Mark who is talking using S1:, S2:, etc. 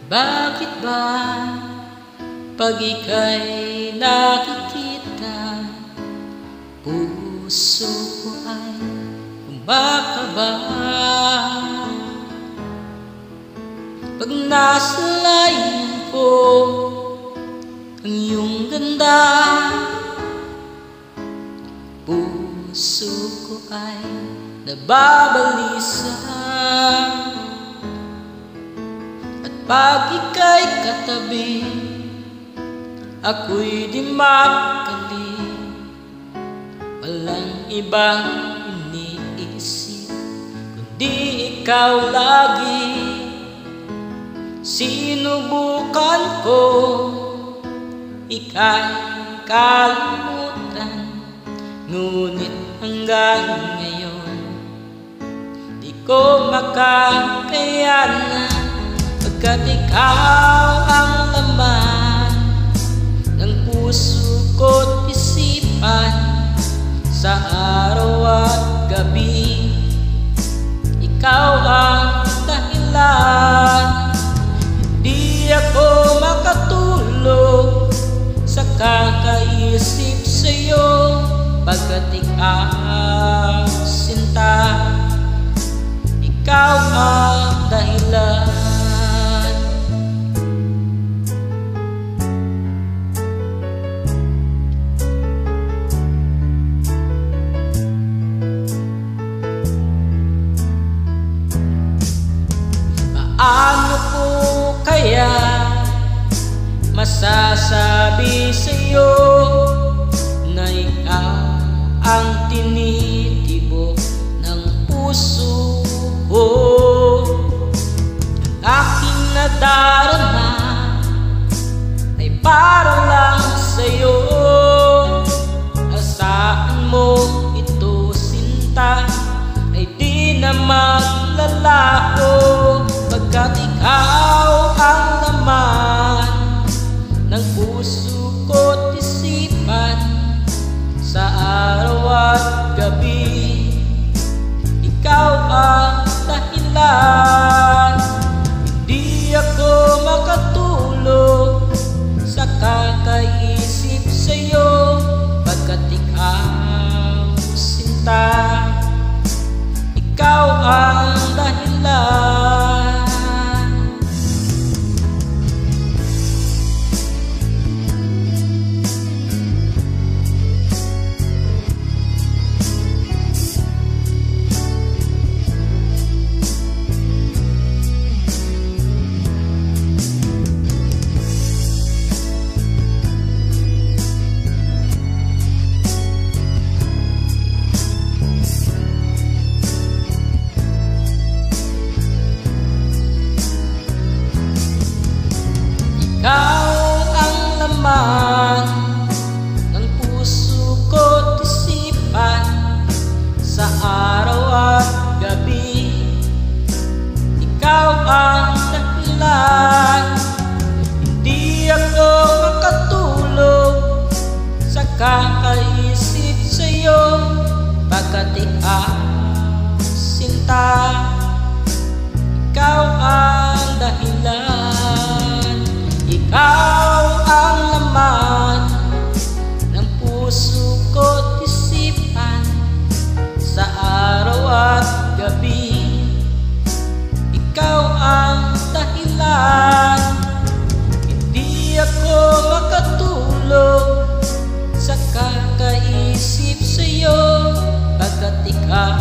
S1: Bakit ba pag ika'y nakikita, puso ko ay kumakaba? Pag nasa layan ko ang iyong ganda, puso ko ay nababalisa. At pag ika'y katabi, ako'y di makali. Walang ibang iniisip kundi ikaw lagi. Sinubukan ko ika'y kalimutan, ngunit hanggang ngayon di ko makakayanan. Pagkat ikaw ang laman ng puso ko't isipan, sa araw at gabi ikaw ang dahilan. Hindi ako makatulog sa kakaisip sa'yo, pagkat ikaw sinta, ikaw ang dahilan. Paano ko kaya masasabi sa'yo na ikaw ang tinitibok ng puso ko? Ang aking nadarama ay para lang sa'yo. Asahan mo ito, sinta, ay di na maglalaho, pagkat ikaw ang laman ng puso ko't isipan, sa araw at gabi ikaw ang dahilan. Hindi ako makatulog sa kakaisip sa'yo, pagkat ikaw sinta, ikaw ang dahilan. Ikaw ang laman ng puso ko't isipan, sa araw at gabi ikaw ang dahilan. Hindi ako makatulog sa kakaisip sa'yo, pagkat ikaw sinta, ikaw ang dahilan. Ikaw ang laman ng puso ko't isipan, sa araw at gabi ikaw ang dahilan. Hindi ako makatulog sa kakaisip sa'yo, pagkat ikaw